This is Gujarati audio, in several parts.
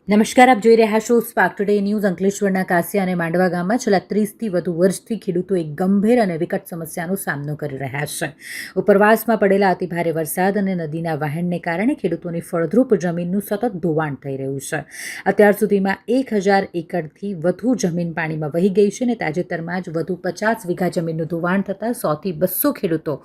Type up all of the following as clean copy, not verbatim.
નમસ્કાર, આપ જોઈ રહ્યા છો સ્પાર્ક ટુડે ન્યૂઝ. અંકલેશ્વરના કાસિયા અને માંડવા ગામમાં છેલ્લા 30થી વધુ વર્ષથી ખેડૂતો એક ગંભીર અને વિકટ સમસ્યાનો સામનો કરી રહ્યા છે. ઉપરવાસમાં પડેલા અતિભારે વરસાદ અને નદીના વહેણને કારણે ખેડૂતોની ફળદ્રુપ જમીનનું સતત ધોવાણ થઈ રહ્યું છે. અત્યાર સુધીમાં 1000 એકરથી વધુ જમીન પાણીમાં વહી ગઈ છે અને તાજેતરમાં જ વધુ 50 વીઘા જમીનનું ધોવાણ થતાં 100થી 200 ખેડૂતો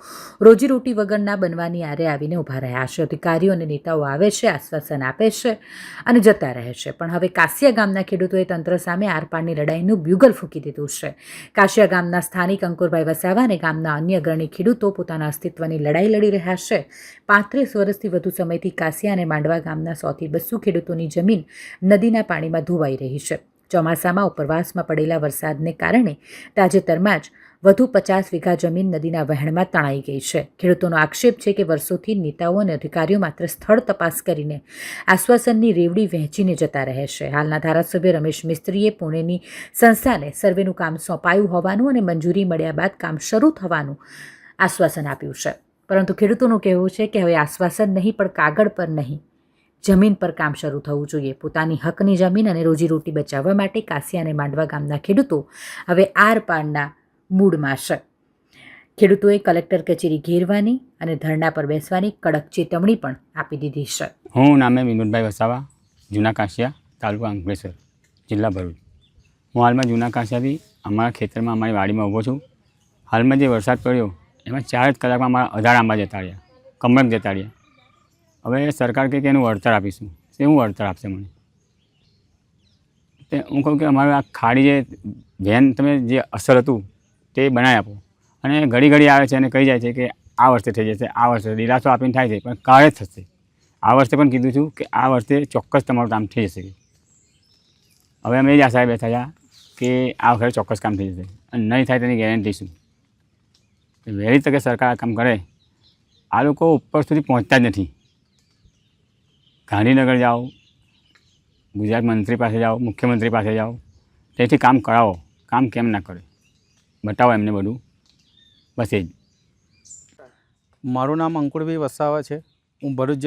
રોજીરોટી વગરના બનવાની આરે આવીને ઊભા રહ્યા છે. અધિકારીઓ અને નેતાઓ આવે છે, આશ્વાસન આપે છે અને જતા રહે છે, પણ હવે કાસિયા ગામના ખેડૂતોએ તંત્ર સામે આરપારની લડાઈનું બ્યુગલ ફૂંકી દીધું છે. કાસિયા ગામના સ્થાનિક અંકુરભાઈ વસાવા અને ગામના અન્ય અગ્રણી ખેડૂતો પોતાના અસ્તિત્વની લડાઈ લડી રહ્યા છે. 35 વર્ષથી વધુ સમયથી કાસિયા અને માંડવા ગામના 100થી 200 ખેડૂતોની જમીન નદીના પાણીમાં ધોવાઈ રહી છે. ચોમાસામાં ઉપરવાસમાં પડેલા વરસાદને કારણે તાજેતરમાં જ વધુ 50 વીઘા જમીન નદીના વહેણમાં તણાઈ ગઈ છે. ખેડૂતોનો આક્ષેપ છે કે વર્ષોથી નેતાઓ અને અધિકારીઓ માત્ર સ્થળ તપાસ કરીને આશ્વાસનની રેવડી વહેંચીને જતા રહે છે. હાલના ધારાસભ્ય રમેશ મિસ્ત્રીએ પુણેની સંસ્થાને સર્વેનું કામ સોંપાયું હોવાનું અને મંજૂરી મળ્યા બાદ કામ શરૂ થવાનું આશ્વાસન આપ્યું છે, પરંતુ ખેડૂતોનું કહેવું છે કે હવે આશ્વાસન નહીં પણ કાગળ પર નહીં, જમીન પર કામ શરૂ થવું જોઈએ. પોતાની હકની જમીન અને રોજીરોટી બચાવવા માટે કાસિયા અને માંડવા ગામના ખેડૂતો હવે આરપારના મૂડમાં છે. ખેડૂતોએ કલેક્ટર કચેરી ઘેરવાની અને ધરણા પર બેસવાની કડક ચેતવણી પણ આપી દીધી છે. હું નામે વિનોદભાઈ વસાવા, જૂના કાસિયા, તાલુકા અંકલેશ્વર, જિલ્લા ભરૂચ. હું હાલમાં જૂના કાસિયાથી અમારા ખેતરમાં અમારી વાડીમાં ઊભો છું. હાલમાં જે વરસાદ પડ્યો એમાં 4 જ કલાકમાં અમારા 18 આંબા જતા રહ્યા, કમરક જતા રહ્યા. હવે સરકાર કહે કે એનું વળતર આપીશું. શું વળતર આપશે મને? તે હું કહું કે અમારે આ ખાડી જે વેન તમે જે અસર હતું તે બનાવી આપો. અને ઘડી ઘડી આવે છે અને કહી જાય છે કે આ વર્ષે થઈ જશે, આ વર્ષે દિલાસો આપીને થાય છે, પણ કાલે જ થશે. આ વર્ષે પણ કીધું છું કે આ વર્ષે ચોક્કસ તમારું કામ થઈ જશે. હવે અમે એ જ આશાએ બેઠા હતા કે આ વખતે ચોક્કસ કામ થઈ જશે અને નહીં થાય તેની ગેરંટી શું. વહેલી તકે સરકાર આ કામ કરે. આ લોકો ઉપર સુધી પહોંચતા જ નથી. ગાંધીનગર જાઓ, ગુજરાત મંત્રી પાસે જાઓ, મુખ્યમંત્રી પાસે જાઓ, તેથી કામ કરાવો. કામ કેમ ના કરે બતાવો એમને બધું, બસ એ જ. મારું નામ અંકુરભાઈ વસાવા છે. હું ભરૂચ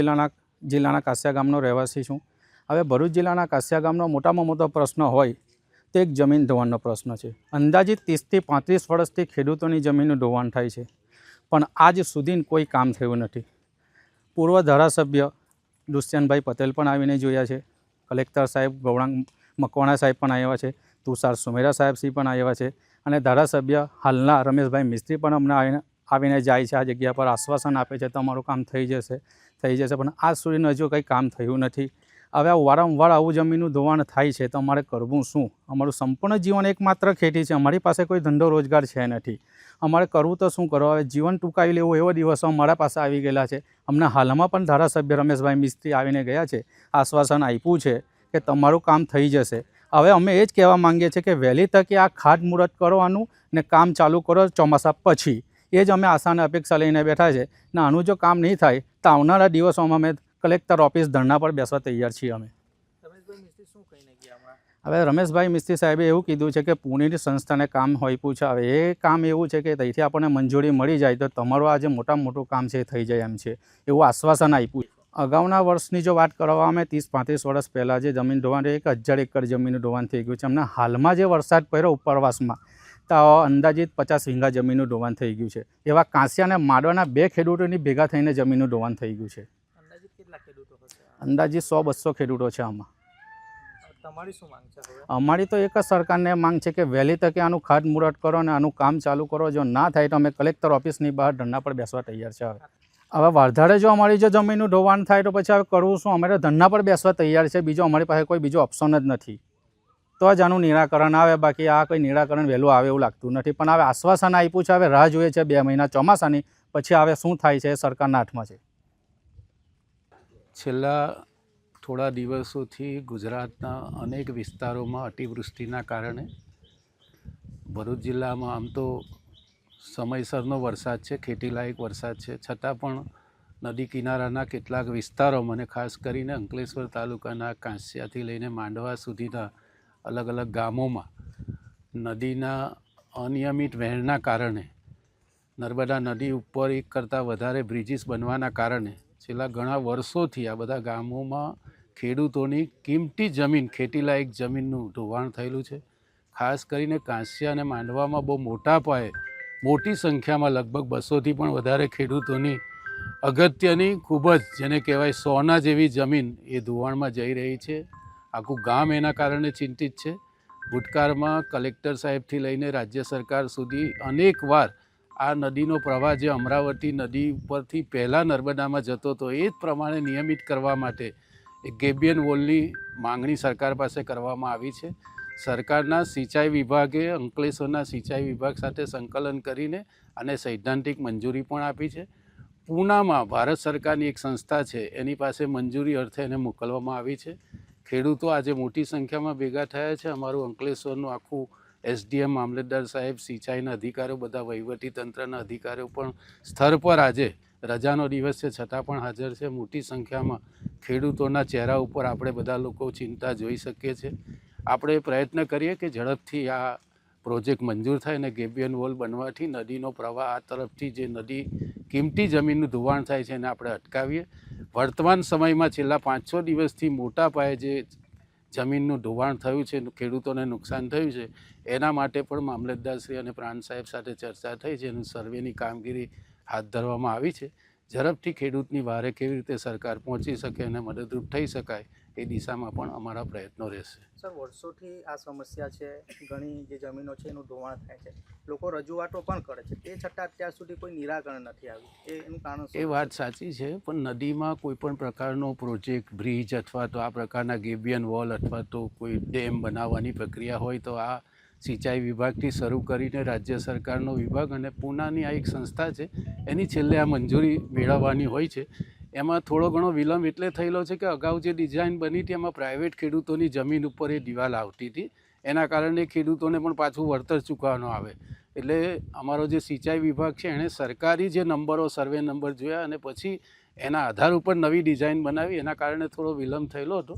જિલ્લાના કાસિયા ગામનો રહેવાસી છું. હવે ભરૂચ જિલ્લાના કાસિયા ગામનો મોટામાં મોટો પ્રશ્ન હોય તો એક જમીન ધોવાણનો પ્રશ્ન છે. અંદાજિત 30થી 35 વર્ષથી ખેડૂતોની જમીનનું ધોવાણ થાય છે, પણ આજ સુધી કોઈ કામ થયું નથી. પૂર્વ ધારાસભ્ય દુષ્યંતભાઈ પટેલ પણ આવીને જોયા છે, કલેક્ટર સાહેબ ગૌરાંગ મકવાણા સાહેબ પણ આવ્યા છે, તુષાર સુમેરા સાહેબશ્રી પણ આવ્યા છે, અને ધારાસભ્ય હાલના રમેશભાઈ મિસ્ત્રી પણ અમને આવીને જાય છે. આ જગ્યા પર આશ્વાસન આપે છે તમારું કામ થઈ જશે, પણ આજ સુધી હજુ કંઈ કામ થયું નથી. હવે વારંવાર આવું જમીનનું ધોવાણ થાય છે તો અમારે કરવું શું? અમારું સંપૂર્ણ જીવન એકમાત્ર ખેતી છે. અમારી પાસે કોઈ ધંધો રોજગાર છે નથી. અમારે કરવું તો શું કરો? હવે જીવન ટૂંકાવી લેવું એવો દિવસો અમારા પાસે આવી ગયેલા છે. અમને હાલમાં પણ ધારાસભ્ય રમેશભાઈ મિસ્ત્રી આવીને ગયા છે, આશ્વાસન આપ્યું છે કે તમારું કામ થઈ જશે. હવે અમે એ જ કહેવા માંગીએ છીએ કે વહેલી તકે આ ખાતમુહૂર્ત કરવાનું ને કામ ચાલુ કરો ચોમાસા પછી. એ જ અમે આશા અને અપેક્ષા લઈને બેઠા છે. ને આનું જો કામ નહીં થાય તો આવનારા દિવસોમાં અમે કલેક્ટર ઓફિસ ધરણા પર બેસવા તૈયાર છીએ. અમે હવે રમેશભાઈ મિસ્ત્રી સાહેબે એવું કીધું છે કે પુણેની સંસ્થાને કામ હોઈપું છે. હવે એ કામ એવું છે કે ત્યાંથી આપણને મંજૂરી મળી જાય તો તમારું આ જે મોટામાં મોટું કામ છે એ થઈ જાય એમ છે, એવું આશ્વાસન આપ્યું. અગાઉના વર્ષની જો વાત કરવામાં અમે 30-35 વર્ષ પહેલાં જે જમીન ધોવાણ 1000 એકર જમીનનું ધોવાણ થઈ ગયું છે. અમને હાલમાં જે વરસાદ પડ્યો ઉપરવાસમાં તો અંદાજિત 50 વીઘા જમીનનું ધોવાણ થઈ ગયું છે. એવા કાંસિયા અને માંડવાના 2 ખેડૂતોની ભેગા થઈને જમીનનું ધોવાણ થઈ ગયું છે. અંદાજિત 100-200 ખેડૂતો છે આમાં. અમારી તો એક જ સરકારને માંગ છે કે વહેલી તકે આનું ખાતમુહૂર્ત કરો અને આનું કામ ચાલુ કરો. જો ના થાય તો અમે કલેક્ટર ઓફિસની બહાર ધરણા પર બેસવા તૈયાર છે. હવે વારધારે જો અમારી જો જમીનનું ધોવાણ થાય તો પછી હવે કરવું શું? અમે ધરણા પર બેસવા તૈયાર છે. બીજો અમારી પાસે કોઈ બીજો ઓપ્શન જ નથી. તો જ આનું નિરાકરણ આવે. બાકી આ કોઈ નિરાકરણ વહેલું આવે એવું લાગતું નથી. પણ હવે આશ્વાસન આપ્યું છે, હવે રાહ જોઈએ છે 2 મહિના ચોમાસાની, પછી હવે શું થાય છે એ સરકારના હાથમાં છે. છેલ્લા થોડા દિવસોથી ગુજરાતના અનેક વિસ્તારોમાં અતિવૃષ્ટિના કારણે ભરૂચ જિલ્લામાં આમ તો સમયસરનો વરસાદ છે, ખેતીલાયક વરસાદ છે, છતાં પણ નદી કિનારાના કેટલાક વિસ્તારોમાં અને ખાસ કરીને અંકલેશ્વર તાલુકાના કાંસિયાથી લઈને માંડવા સુધીના અલગ અલગ ગામોમાં નદીના અનિયમિત વહેણના કારણે, નર્મદા નદી ઉપર 1 કરતાં વધારે બ્રિજીસ બનવાના કારણે છેલ્લા ઘણા વર્ષોથી આ બધા ગામોમાં ખેડૂતોની કિંમતી જમીન, ખેતીલાયક જમીનનું ધોવાણ થયેલું છે. ખાસ કરીને કાંસિયા અને માંડવામાં બહુ મોટા પાયે, મોટી સંખ્યામાં, લગભગ 200થી પણ વધારે ખેડૂતોની અગત્યની, ખૂબ જ જેને કહેવાય સોના જેવી જમીન એ ધોવાણમાં જઈ રહી છે. આખું ગામ એના કારણે ચિંતિત છે. ભૂતકાળમાં કલેક્ટર સાહેબથી લઈને રાજ્ય સરકાર સુધી અનેકવાર આ નદીનો પ્રવાહ જે અમરાવતી નદી ઉપરથી પહેલાં નર્મદામાં જતો હતો એ જ પ્રમાણે નિયમિત કરવા માટે એક ગેબિયન વોલની માંગણી સરકાર પાસે કરવામાં આવી છે. સરકારના સિંચાઈ વિભાગે અંકલેશ્વરના સિંચાઈ વિભાગ સાથે સંકલન કરીને અને સૈદ્ધાંતિક મંજૂરી પણ આપી છે. પૂનામાં ભારત સરકારની એક સંસ્થા છે એની પાસે મંજૂરી અર્થે એને મોકલવામાં આવી છે. ખેડૂતો આજે મોટી સંખ્યામાં ભેગા થયા છે. અમારું અંકલેશ્વરનું આખું એસડીએમ, મામલતદાર સાહેબ, સિંચાઈના અધિકારીઓ, બધા વહીવટી તંત્રના અધિકારીઓ પણ સ્થળ પર આજે રજાનો દિવસ છે છતાં પણ હાજર છે. મોટી સંખ્યામાં ખેડૂતોના ચહેરા ઉપર આપણે બધા લોકો ચિંતા જોઈ શકીએ છીએ. આપણે પ્રયત્ન કરીએ કે ઝડપથી આ પ્રોજેક્ટ મંજૂર થાય અને ગેબિયન વોલ બનવાથી નદીનો પ્રવાહ આ તરફથી જે નદી કિંમતી જમીનનું ધોવાણ થાય છે એને આપણે અટકાવીએ. વર્તમાન સમયમાં છેલ્લા 5-6 દિવસથી મોટા પાયે જે જમીનનું ધોવાણ થયું છે, ખેડૂતોને નુકસાન થયું છે, એના માટે પણ મામલતદારશ્રી અને પ્રાંત સાહેબ સાથે ચર્ચા થઈ છે. એનું સર્વેની કામગીરી હાથ ધરવામાં આવી છે. ઝડપથી ખેડૂતની વારે કેવી રીતે સરકાર પહોંચી શકે અને મદદરૂપ થઈ શકાય એ દિશામાં પણ અમારા પ્રયત્નો રહેશે. સર, વર્ષોથી આ સમસ્યા છે. ઘણી જે જમીનો છે એનું ધોવાણ થાય છે. લોકો રજૂઆતો પણ કરે છે, તે છતાં અત્યાર સુધી કોઈ નિરાકરણ નથી આવ્યું. એનું કારણ શું? એ વાત સાચી છે, પણ નદીમાં કોઈ પણ પ્રકારનો પ્રોજેક્ટ, બ્રિજ અથવા તો આ પ્રકારના ગેબિયન વોલ અથવા તો કોઈ ડેમ બનાવવાની પ્રક્રિયા હોય તો આ સિંચાઈ વિભાગથી શરૂ કરીને રાજ્ય સરકારનો વિભાગ અને પૂનાની આ એક સંસ્થા છે એની છેલ્લે આ મંજૂરી મેળવવાની હોય છે. એમાં થોડો ઘણો વિલંબ એટલે થયેલો છે કે અગાઉ જે ડિઝાઇન બની હતી એમાં પ્રાઇવેટ ખેડૂતોની જમીન ઉપર એ દિવાલ આવતી હતી. એના કારણે ખેડૂતોને પણ પાછું વળતર ચૂકવવાનું આવે. એટલે અમારો જે સિંચાઈ વિભાગ છે એણે સરકારી જે નંબરો, સર્વે નંબર જોયા અને પછી એના આધાર ઉપર નવી ડિઝાઇન બનાવી. એના કારણે થોડો વિલંબ થયેલો હતો.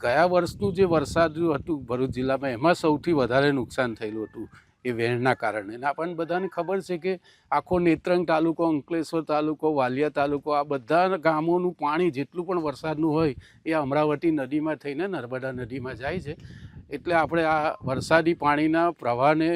ગયા વર્ષનું જે વરસાદ હતું ભરૂચ જિલ્લામાં એમાં સૌથી વધારે નુકસાન થયેલું હતું એ વહેણના કારણે. અને આપણને બધાને ખબર છે કે આખો નેત્રંગ તાલુકો, અંકલેશ્વર તાલુકો, વાલિયા તાલુકો, આ બધા ગામોનું પાણી જેટલું પણ વરસાદનું હોય એ અમરાવતી નદીમાં થઈને નર્મદા નદીમાં જાય છે. એટલે આપણે આ વરસાદી પાણીના પ્રવાહને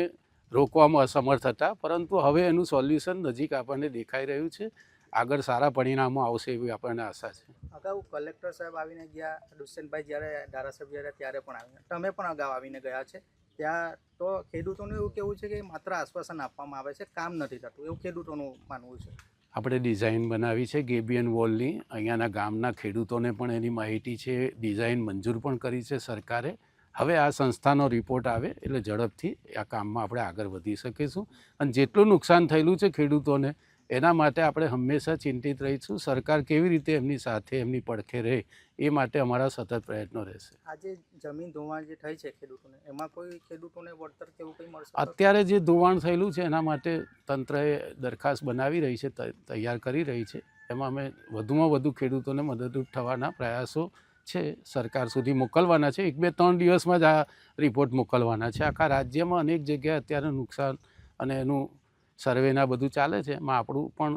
રોકવામાં અસમર્થ હતા, પરંતુ હવે એનું સોલ્યુશન નજીક આપણને દેખાઈ રહ્યું છે. આગળ સારા પરિણામો આવશે એવી આપણને આશા છે. અગાઉ કલેક્ટર સાહેબ આવીને ગયા, દુષ્યંતભાઈ જ્યારે ધારાસભ્ય રહ્યા ત્યારે પણ આવ્યા, તમે પણ અગાઉ આવીને ગયા છે. ત્યાં તો ખેડૂતોનું એવું કહેવું છે કે માત્ર આશ્વાસન આપવામાં આવે છે, કામ નથી થતું, એવું ખેડૂતોનું માનવું છે. આપણે ડિઝાઇન બનાવી છે ગેબિયન વોલની. અહીંયાના ગામના ખેડૂતોને પણ એની માહિતી છે. ડિઝાઇન મંજૂર પણ કરી છે સરકારે. હવે આ સંસ્થાનો રિપોર્ટ આવે એટલે ઝડપથી આ કામમાં આપણે આગળ વધી શકીશું. અને જેટલું નુકસાન થયેલું છે ખેડૂતોને એના માટે આપણે હંમેશા ચિંતિત રહીશું. સરકાર કેવી રીતે એમની સાથે, એમની પડખે રહે એ માટે અમારા સતત પ્રયત્નો રહેશે. આજે જમીન ધોવાણ જે થઈ છે ખેડૂતોને, એમાં કોઈ ખેડૂતોને વળતર કેવું કંઈ મળશે? અત્યારે જે ધોવાણ થયેલું છે એના માટે તંત્રએ દરખાસ્ત બનાવી રહી છે, તૈયાર કરી રહી છે. એમાં અમે વધુમાં વધુ ખેડૂતોને મદદરૂપ થવાના પ્રયાસો છે સરકાર સુધી મોકલવાના છે. 1-2-3 દિવસમાં જ આ રિપોર્ટ મોકલવાના છે. આખા રાજ્યમાં અનેક જગ્યાએ અત્યારે નુકસાન અને એનું સર્વેના બધું ચાલે છે. એમાં આપણું પણ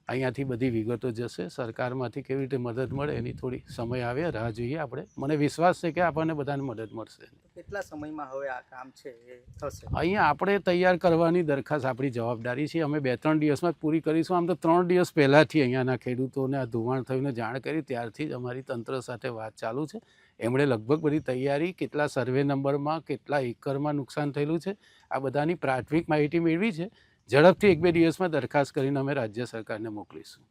અહીંયાથી બધી વિગતો જશે. સરકારમાંથી કેવી રીતે મદદ મળે એની થોડી સમય આવે, રાહ જોઈએ આપણે. મને વિશ્વાસ છે કે આપણને બધાને મદદ મળશે. કેટલા સમયમાં હવે આ કામ છે એ થશે? અહીંયા આપણે તૈયાર કરવાની દરખાસ્ત આપણી જવાબદારી છે. અમે 2-3 દિવસમાં જ પૂરી કરીશું. આમ તો 3 દિવસ પહેલાંથી અહીંયાના ખેડૂતોને આ ધોવાણ થઈને જાણ કરી ત્યારથી જ અમારી તંત્ર સાથે વાત ચાલુ છે. એમણે લગભગ બધી તૈયારી, કેટલા સર્વે નંબરમાં, કેટલા એકરમાં નુકસાન થયેલું છે, આ બધાની પ્રાથમિક માહિતી મેળવી છે. ઝડપથી 1-2 દિવસમાં દરખાસ્ત કરીને અમે રાજ્ય સરકારને મોકલીશું.